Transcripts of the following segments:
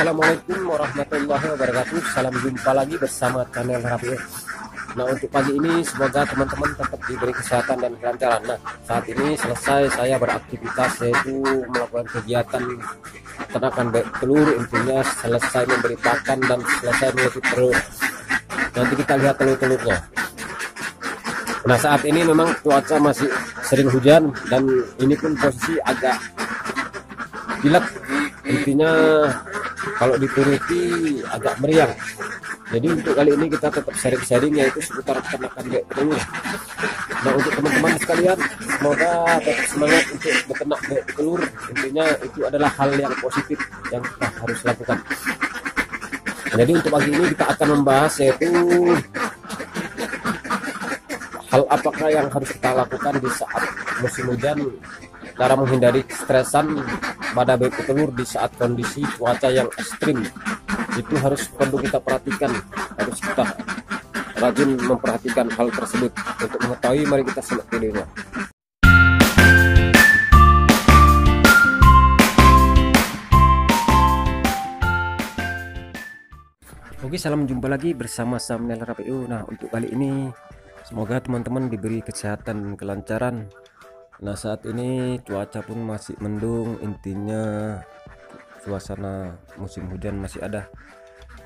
Assalamualaikum warahmatullahi wabarakatuh. Salam jumpa lagi bersama channel Rapi. Nah, untuk pagi ini semoga teman-teman tetap diberi kesehatan dan kelancaran. Nah, saat ini selesai saya beraktivitas, yaitu melakukan kegiatan peternakan telur. Intinya selesai memberi pakan dan selesai mengikuti telur. Nanti kita lihat telur-telurnya. Nah, saat ini memang cuaca masih sering hujan dan ini pun posisi agak pilek. Intinya kalau dituruti agak meriang. Jadi untuk kali ini kita tetap sharing-sharing, yaitu seputar peternakan telur. Nah, untuk teman-teman sekalian, semoga tetap semangat untuk beternak telur. Intinya itu adalah hal yang positif yang kita harus lakukan. Jadi untuk pagi ini kita akan membahas, yaitu hal apakah yang harus kita lakukan di saat musim hujan, cara menghindari stresan pada bebek telur di saat kondisi cuaca yang ekstrim. Itu harus perlu kita perhatikan, harus kita rajin memperhatikan hal tersebut. Untuk mengetahui, mari kita simak videonya. Oke, salam jumpa lagi bersama Samuel RPU. Nah, untuk kali ini semoga teman-teman diberi kesehatan dan kelancaran. Nah, saat ini cuaca pun masih mendung, intinya suasana musim hujan masih ada.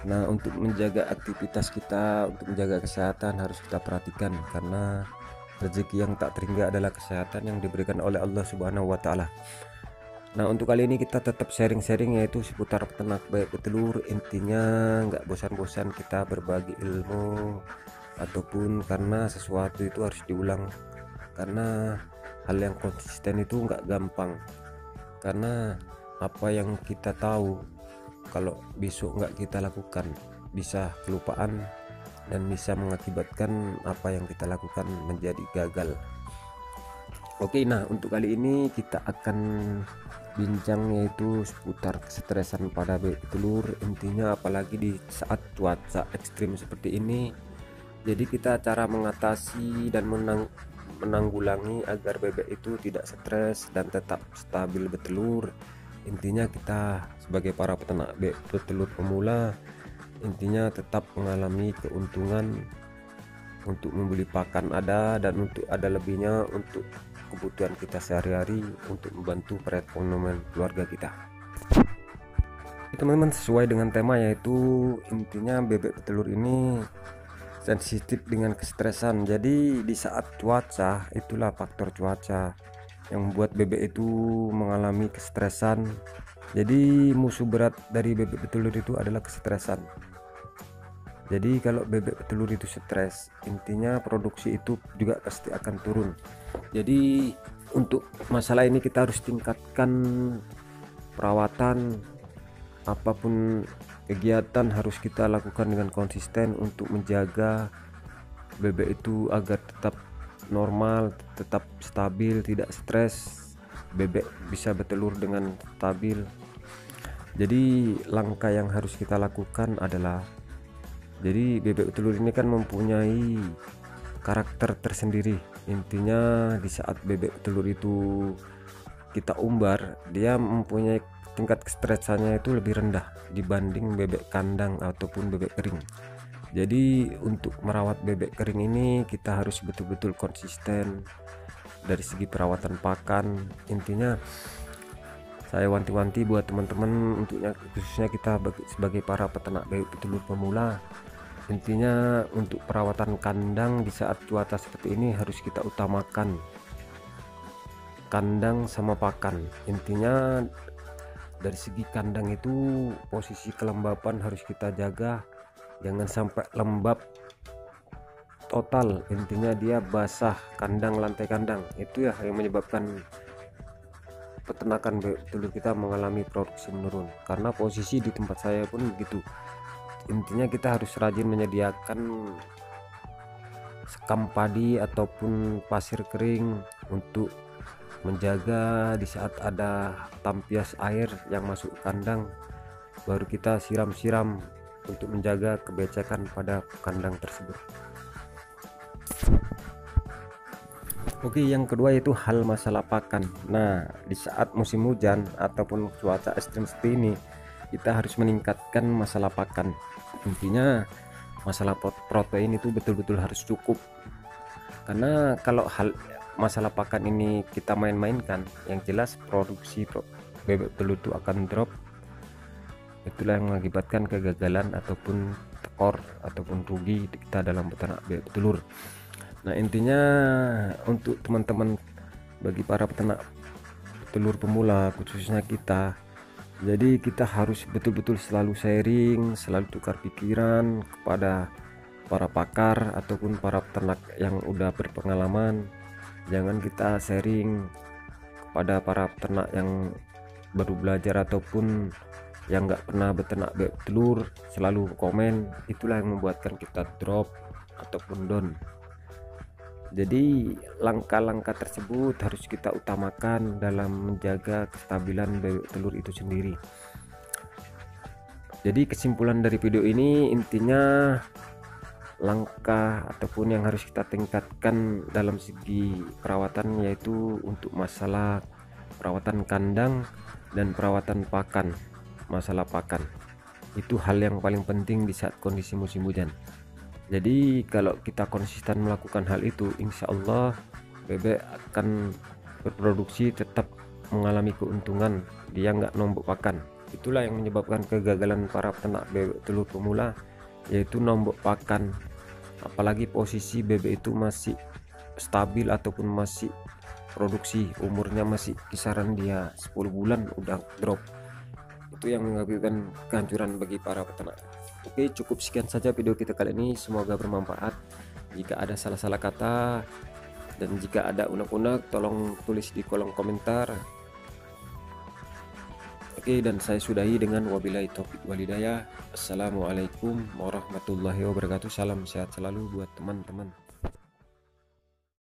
Nah, untuk menjaga aktivitas kita, untuk menjaga kesehatan harus kita perhatikan, karena rezeki yang tak terhingga adalah kesehatan yang diberikan oleh Allah Subhanahu wa Ta'ala. Nah, untuk kali ini kita tetap sharing-sharing, yaitu seputar peternak bebek telur. Intinya nggak bosan-bosan kita berbagi ilmu, ataupun karena sesuatu itu harus diulang, karena hal yang konsisten itu nggak gampang. Karena apa yang kita tahu, kalau besok nggak kita lakukan, bisa kelupaan dan bisa mengakibatkan apa yang kita lakukan menjadi gagal. Oke, nah untuk kali ini kita akan bincang, yaitu seputar kesetresan pada bebek telur. Intinya apalagi di saat cuaca ekstrim seperti ini, jadi kita cara mengatasi dan menanggulangi agar bebek itu tidak stres dan tetap stabil bertelur. Intinya kita sebagai para peternak bebek telur pemula, intinya tetap mengalami keuntungan untuk membeli pakan ada, dan untuk ada lebihnya untuk kebutuhan kita sehari-hari, untuk membantu perekonomian keluarga kita. Teman-teman, sesuai dengan tema, yaitu intinya bebek telur ini sensitif dengan kestresan. Jadi di saat cuaca, itulah faktor cuaca yang membuat bebek itu mengalami kestresan. Jadi musuh berat dari bebek telur itu adalah kestresan. Jadi kalau bebek telur itu stres, intinya produksi itu juga pasti akan turun. Jadi untuk masalah ini kita harus tingkatkan perawatan, apapun kegiatan harus kita lakukan dengan konsisten untuk menjaga bebek itu agar tetap normal, tetap stabil, tidak stres. Bebek bisa bertelur dengan stabil. Jadi langkah yang harus kita lakukan adalah, jadi bebek telur ini kan mempunyai karakter tersendiri. Intinya di saat bebek telur itu kita umbar, dia mempunyai tingkat kestresannya itu lebih rendah dibanding bebek kandang ataupun bebek kering. Jadi untuk merawat bebek kering ini kita harus betul-betul konsisten dari segi perawatan pakan. Intinya saya wanti-wanti buat teman-teman, untuknya khususnya kita sebagai para peternak bebek telur pemula, intinya untuk perawatan kandang di saat cuaca seperti ini harus kita utamakan kandang sama pakan. Intinya dari segi kandang itu posisi kelembapan harus kita jaga, jangan sampai lembab total. Intinya dia basah kandang, lantai kandang, itu ya yang menyebabkan peternakan bebek telur kita mengalami produksi menurun. Karena posisi di tempat saya pun begitu. Intinya kita harus rajin menyediakan sekam padi ataupun pasir kering untuk menjaga di saat ada tampias air yang masuk kandang, baru kita siram-siram untuk menjaga kebecekan pada kandang tersebut. Oke, yang kedua yaitu hal masalah pakan. Nah, di saat musim hujan ataupun cuaca ekstrim seperti ini, kita harus meningkatkan masalah pakan. Intinya masalah protein itu betul-betul harus cukup, karena kalau masalah pakan ini kita main-mainkan, yang jelas produksi bebek telur itu akan drop. Itulah yang mengakibatkan kegagalan ataupun tekor ataupun rugi kita dalam peternak bebek telur. Nah, intinya untuk teman-teman, bagi para peternak telur pemula khususnya kita, jadi kita harus betul-betul selalu sharing, selalu tukar pikiran kepada para pakar ataupun para peternak yang udah berpengalaman. Jangan kita sharing kepada para peternak yang baru belajar ataupun yang nggak pernah beternak bebek telur, selalu komen. Itulah yang membuatkan kita drop ataupun down. Jadi langkah-langkah tersebut harus kita utamakan dalam menjaga kestabilan bebek telur itu sendiri. Jadi kesimpulan dari video ini, intinya langkah ataupun yang harus kita tingkatkan dalam segi perawatan, yaitu untuk masalah perawatan kandang dan perawatan pakan. Masalah pakan itu hal yang paling penting di saat kondisi musim hujan. Jadi kalau kita konsisten melakukan hal itu, insya Allah bebek akan berproduksi, tetap mengalami keuntungan, dia nggak nombok pakan. Itulah yang menyebabkan kegagalan para peternak bebek telur pemula, yaitu nombok pakan. Apalagi posisi bebek itu masih stabil ataupun masih produksi, umurnya masih kisaran dia 10 bulan udah drop. Itu yang mengakibatkan kehancuran bagi para peternak. Oke, cukup sekian saja video kita kali ini, semoga bermanfaat. Jika ada salah-salah kata dan jika ada unek-unek, tolong tulis di kolom komentar. Oke, dan saya sudahi dengan wabillahi taufiq walhidayah. Assalamualaikum warahmatullahi wabarakatuh. Salam sehat selalu buat teman-teman.